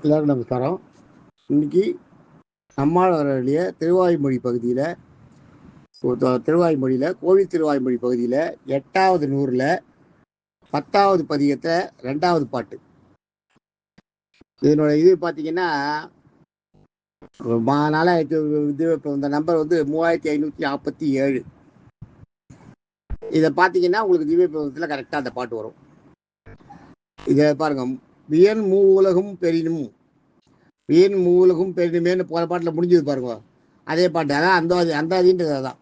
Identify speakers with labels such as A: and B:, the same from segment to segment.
A: எல்லாருக்கும் நமஸ்காரம். இன்னைக்கு நம்மாழ்வாருடைய திருவாய்மொழி பகுதியில், கோவில் திருவாய்மொழி பகுதியில் 8வது நூறில் 10வது பதிகத்தை 2வது பாட்டு. இதனோட இது பார்த்தீங்கன்னா இந்த நம்பர் வந்து 3547. இதை பார்த்தீங்கன்னா உங்களுக்கு திவ்ய பிரபந்தத்தில் கரெக்டாக அந்த பாட்டு வரும். இதை பாருங்க, வியன் மூ உலகும் பெரினும், வியன் மூ உலகும் பெரினுமேன்னு போகிற பாட்டில் முடிஞ்சது பாருங்க. அதே பாட்டு அதான் அந்தாதின்றது. அதான்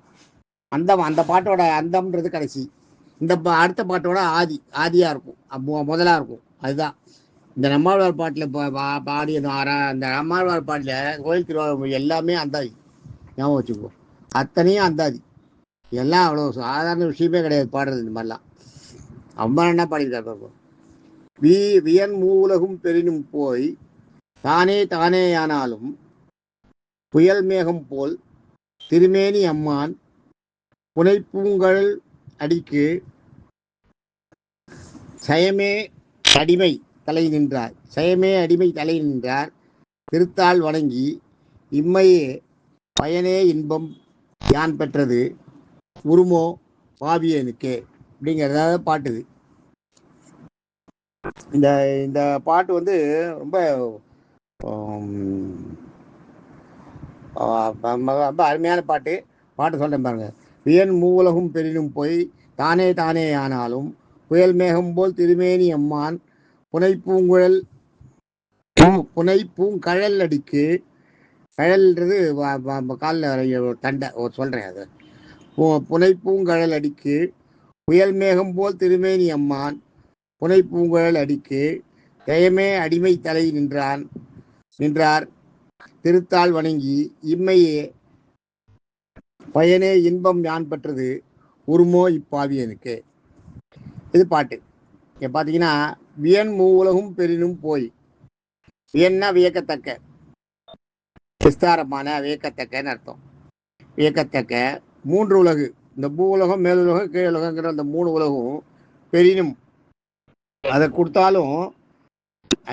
A: அந்த பாட்டோட அந்தம்ன்றது கடைசி. இந்த அடுத்த பாட்டோட ஆதியாக இருக்கும், முதலாக இருக்கும். அதுதான் இந்த நம்மாழ்வார் பாட்டில் பாடிய அந்த நம்மாழ்வார் பாட்டில் கோயில் திருவாரூர் எல்லாமே அந்தாதி. ஞாபகம் வச்சுக்குவோம், அத்தனையும் அந்தாதி. எல்லாம் அவ்வளோ சாதாரண விஷயமே கிடையாது பாடுறது. இந்த மாதிரிலாம் அம்மா என்ன பாடியிருக்காரு. வியன் மூ உலகும் பெரினும் போய் தானே தானேயானாலும் புயல் மேகம் போல் திருமேனி அம்மான் புனைப்பூங்கள் அடிக்கு சயமே அடிமை தலை நின்றார் திருத்தாள் வணங்கி இம்மையே பயனே இன்பம் யான் பெற்றது உருமோ பாவியனுக்கே அப்படிங்கிறத பாட்டுது. இந்த பாட்டு வந்து ரொம்ப ரொம்ப அருமையான பாட்டு சொல்றேன் பாருங்க. வியன் மூவுலகும் பெரினும் போய் தானே தானே ஆனாலும் புயல் மேகம் போல் திருமேனி அம்மான் புனைப்பூங்கழல் அடிக்கு, கழல்ன்றது காலில் தண்டை சொல்றேன். அது புனைப்பூங்கழல் அடிக்கு புயல் மேகம் போல் திருமேனி அம்மான் புனைப்பூங்கழல் அடிக்கு ஜெயமே அடிமை தலை நின்றார் திருத்தாள் வணங்கி இம்மையே பயனே இன்பம் யான் பெற்றது உருமோ இப்பாவியனுக்கு. இது பாட்டு. இங்க பார்த்தீங்கன்னா வியன் மூ உலகும் பெரினும் போய், வியன்னா வியக்கத்தக்க, விஸ்தாரமான, வியக்கத்தக்கன்னு அர்த்தம். வியக்கத்தக்க 3 உலகு, இந்த பூ உலகம், மேலுலகம், கீழுலகங்கிற அந்த 3 உலகம் பெரினும், அதை கொடுத்தாலும்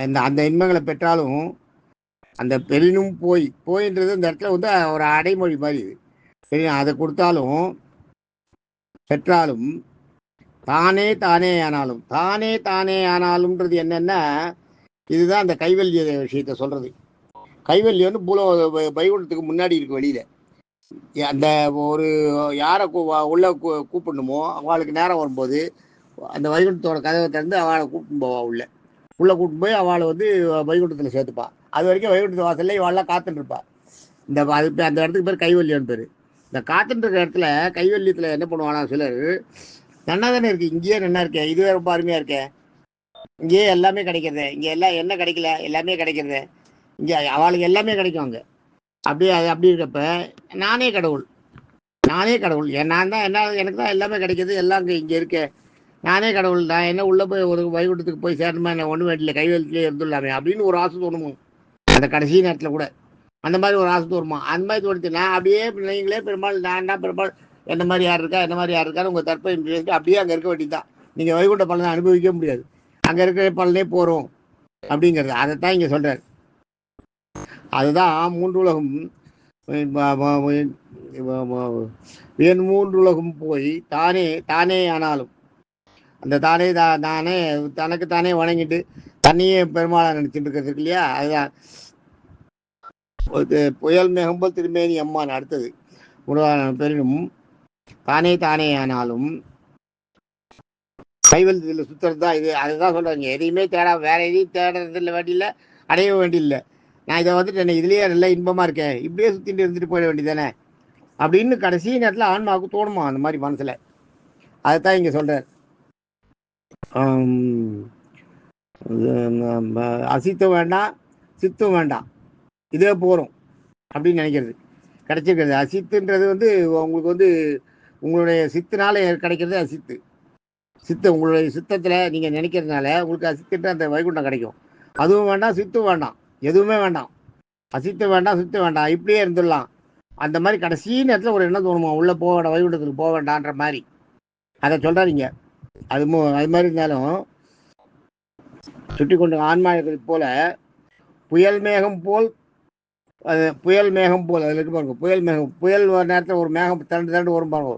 A: அந்த இன்பங்களை பெற்றாலும், அந்த பெரினும் போயின்றது இந்த இடத்துல வந்து ஒரு அடைமொழி மாதிரி. அதை கொடுத்தாலும் பெற்றாலும் தானே தானே ஆனாலும்ன்றது என்னன்னா, இதுதான் அந்த கைவல்ய விஷயத்த சொல்றது. கைவல்யம் வந்து வைகுண்டத்துக்கு முன்னாடி இருக்கு. வெளியில அந்த ஒரு யாரை உள்ள கூப்பிடணுமோ அவளுக்கு நேரம் வரும்போது அந்த வைகுண்டத்தோட கதவை திறந்து அவளை கூப்பிட்டு போவா. உள்ள கூப்பிட்டு போய் அவளை வந்து வைகுண்டத்தில் சேர்த்துப்பா. அது வரைக்கும் வைகுண்டத்து வாசல்ல இவாளெல்லாம் காத்துட்டு இருப்பா. அந்த இடத்துக்கு பேர் கைவல்யம் பேர். இந்த காத்துட்டு இருக்கிற இடத்துல கைவல்யத்தில் என்ன பண்ணுவானா, சிலர் நன்னா தானே இருக்கு, இங்கேயே நன்னா இருக்கேன், இதுவே ரொம்ப அருமையா இருக்கேன், இங்கேயே எல்லாமே கிடைக்கிறது, இங்கே எல்லாம் என்ன கிடைக்கல எல்லாமே கிடைக்கிறது, இங்கே அவளுக்கு எல்லாமே கிடைக்கும் அங்கே. அப்படி இருக்கப்ப நானே கடவுள், நான் தான் என்ன, எனக்கு தான் எல்லாமே கிடைக்கிது, எல்லாம் இங்கே இருக்கேன், நானே கடவுள், நான் என்ன உள்ள போய் ஒரு வைகுண்டத்துக்கு போய் சேரணுமா, என்ன ஒன்றும் வேண்டிய கைவல்யத்திலே இருந்துடலாமே அப்படின்னு ஒரு ஆசை தோணுமோ. அந்த கடைசி நேரத்தில் கூட அந்த மாதிரி ஒரு ஆசை தோணுமா. அந்த மாதிரி தோணுச்சு. நான் அப்படியே நீங்களே பெருமாள், நான் தான் பெருமாள், என்ன மாதிரி யார் இருக்கான்னு உங்கள் தற்பை பேசிட்டு அப்படியே அங்கே இருக்க வேண்டியதுதான். நீங்கள் வைகுண்ட பலனை அனுபவிக்க முடியாது, அங்கே இருக்கிற பலனே போகிறோம் அப்படிங்கிறது. அதைத்தான் இங்கே சொல்கிறார். அதுதான் 3 உலகம் வேன் 3 உலகம் போய் தானே ஆனாலும், அந்த தானே தனக்கு தானே வணங்கிட்டு தன்னையே பெருமாளை நினைச்சிட்டு இருக்கிறது இருக்கு இல்லையா. அதுதான் புயல் மேகம்போல் திருமேனி அம்மான். அடுத்தது பெரினும் தானே ஆனாலும் கைவல்யத்தில் சுத்துறது தான் இது. அதுதான் சொல்றாங்க. எதையுமே வேற எதையும் தேடுறது இல்லை, வேண்டியில்லை, அடைய வேண்டியில்லை. நான் இதை வந்துட்டு இதுலயே நல்லா இன்பமா இருக்கேன், இப்படியே சுத்திட்டு இருந்துட்டு போயிட வேண்டியதானே அப்படின்னு கடைசி நேரத்தில் ஆன்மாவுக்கு தோணுமா அந்த மாதிரி மனசுல. அதைத்தான் இங்க சொல்றார். அசித்தும் வேண்டாம், சித்தும் வேண்டாம், இதே போறோம் அப்படின்னு நினைக்கிறது, கிடைச்சிருக்கிறது. அசித்துன்றது வந்து உங்களுக்கு வந்து உங்களுடைய சித்தினால கிடைக்கிறது அசித்து. உங்களுடைய சித்தத்துல நீங்க நினைக்கிறதுனால உங்களுக்கு அசித்துட்டு அந்த வைகுண்டம் கிடைக்கும். அதுவும் வேண்டாம், சித்தும் வேண்டாம், எதுவுமே வேண்டாம், அசித்து வேண்டாம், சித்து வேண்டாம், இப்படியே இருந்துடலாம். அந்த மாதிரி கடைசி நேரத்தில் ஒரு எண்ணம் தோணுமா, உள்ள போக வேண்டாம், வைகுண்டத்துக்கு போக வேண்டான்ற மாதிரி. அதை சொல்றாருங்க. அது மாதிரி இருந்தாலும் சுட்டி கொண்டு ஆன்மாக்கள் போல புயல் மேகம் போல் புயல் மேகம் போல் அதில் இருக்கு பாருங்க. புயல் மேகம், புயல் நேரத்தில் ஒரு மேகம் திரண்டு வரும் பாருங்க,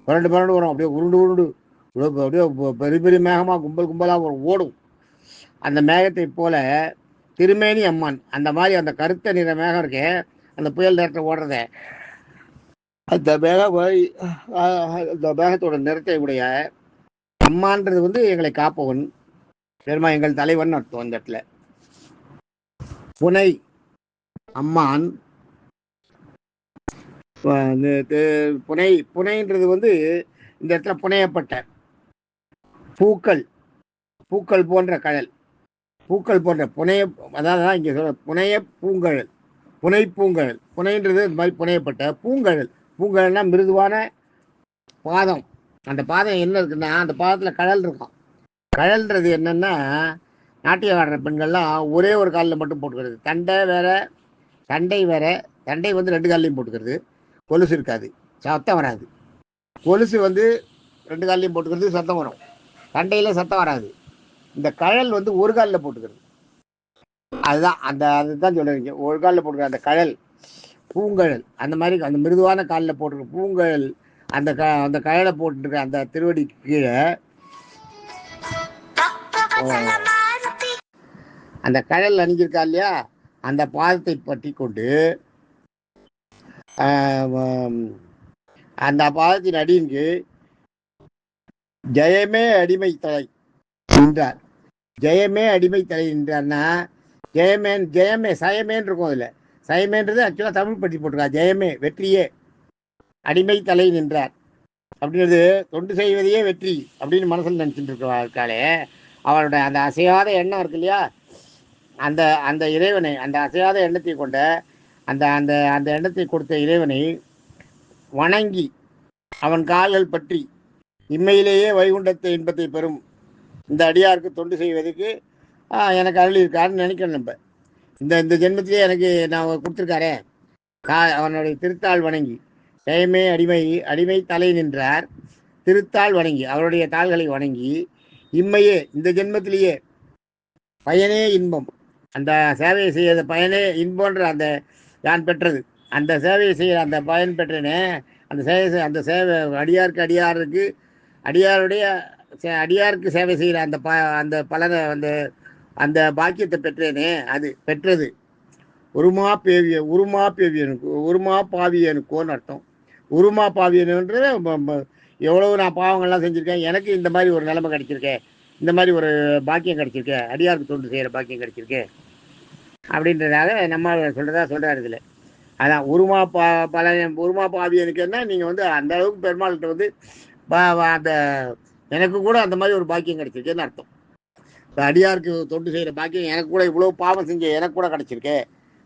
A: புரண்டு வரும், அப்படியே உருண்டு அப்படியே பெரிய பெரிய மேகமாக கும்பலாக ஓடும். அந்த மேகத்தை போல திருமேனி அம்மான், அந்த மாதிரி அந்த கருத்த நிற மேகம் இருக்கே, அந்த புயல் நேரத்தில் ஓடுறத, அந்த மேகத்தோட நிறத்தை உடைய அம்மான்றது எங்களை காப்பவன், பெருமா எங்கள் தலைவன் அர்த்தம். அந்த இடத்துல புனை அம்மான், புனைன்றது இந்த இடத்துல புனையப்பட்ட பூக்கள் போன்ற கடல், பூக்கள் போன்ற புனைய, அதாவது இங்கே சொல்ற புனைய பூங்கழல், புனைன்றது இந்த மாதிரி புனையப்பட்ட பூங்கழல்னா மிருதுவான பாதம். அந்த பாதம் என்ன இருக்குன்னா, அந்த பாதத்தில் கடல் இருக்கும். கடல்ன்றது என்னன்னா, நாட்டியம் ஆடுற பெண்கள்லாம் ஒரே ஒரு காலில் மட்டும் போட்டுக்கிறது, தண்டை வேற, தண்டை 2 கால்லையும் போட்டுக்கிறது, கொலுசு இருக்காது, சத்தம் வராது. கொலுசு 2 கால்லையும் போட்டுக்கிறது, சத்தம் வரும், தண்டையில் சத்தம் வராது. இந்த கழல் ஒரு காலில் போட்டுக்கிறது, அதுதான் சொல்லுவீங்க, ஒரு காலில் போட்டுக்கிற அந்த கழல் பூங்கழல். அந்த மாதிரி அந்த மிருதுவான காலில் போட்டுருக்க பூங்கழல், அந்த கழலை போட்டுருக்க அந்த திருவடிக்கு கீழே அந்த கழல் அணிஞ்சிருக்கா இல்லையா, அந்த பாதத்தை பற்றி கொண்டு அந்த பாதத்தின் அடியின்கு ஜெயமே அடிமை தலை நின்றார். ஜெயமே அடிமை தலை நின்றார்னா, ஜெயமே சயமேன்னு இருக்கும். அதில் சயமேன்றது ஆக்சுவலாக தமிழ் பற்றி போட்டிருக்கா. ஜெயமே வெற்றியே, அடிமை தலை நின்றார் அப்படின்றது தொண்டு செய்வதையே வெற்றி அப்படின்னு மனசில் நினச்சிட்டு இருக்காளே, அவளோட அந்த அசையாத எண்ணம் இருக்கு இல்லையா, அந்த இறைவனை, அந்த அசையாத எண்ணத்தை கொண்ட அந்த அந்த அந்த எண்ணத்தை கொடுத்த இறைவனை வணங்கி அவன் கால்கள் பற்றி இம்மையிலேயே வைகுண்டத்தை இன்பத்தை பெறும் இந்த அடியாருக்கு தொண்டு செய்வதற்கு எனக்கு அருள் இருக்காருன்னு நினைக்கணும். நம்ம இந்த ஜென்மத்திலே எனக்கு நான் கொடுத்துருக்காரே, அவனுடைய திருத்தாள் வணங்கி, ஜெயமே அடிமை தலை நின்றார், திருத்தாள் வணங்கி, அவருடைய தாள்களை வணங்கி, இம்மையே இந்த ஜென்மத்திலேயே பயனே இன்பம், அந்த சேவையை செய்ய பயனே இன்பன்ற அந்த நான் பெற்றது, அந்த சேவையை செய்ய அந்த பயன் பெற்றேனே, அந்த சேவை அடியாருக்கு சேவை செய்கிற அந்த பலனை அந்த பாக்கியத்தை பெற்றேனே, அது பெற்றது உருமா பாவியனுக்கோன்னு அர்த்தம். உருமா பாவியனுன்றது எவ்வளவு நான் பாவங்கள்லாம் செஞ்சுருக்கேன், எனக்கு இந்த மாதிரி ஒரு நிலைமை கிடைச்சிருக்கேன், இந்த மாதிரி ஒரு பாக்கியம் கிடைச்சிருக்கேன், அடியாருக்கு தொண்டு செய்கிற பாக்கியம் கிடைச்சிருக்கேன் அப்படின்றதாக நம்ம சொல்கிறார் இதில். அதான் உருமா பாவியனுக்குன்னா, நீங்கள் அந்த அளவுக்கு பெருமாள்கிட்ட அந்த எனக்கு கூட அந்த மாதிரி ஒரு பாக்கியம் கிடைச்சிருக்கேன்னு அர்த்தம். இப்போ அடியாருக்கு தொண்டு செய்கிற பாக்கியம் எனக்கு கூட, இவ்வளோ பாவம் செஞ்ச எனக்கு கூட கிடைச்சிருக்கே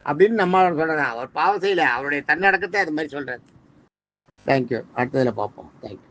A: அப்படின்னு நம்ம சொல்கிறேன். அவர் பாவம் செய்யலை, அவருடைய தன்னடக்கத்தை அது மாதிரி சொல்கிறார். தேங்க்யூ. அடுத்ததில் பார்ப்போம். தேங்க்யூ.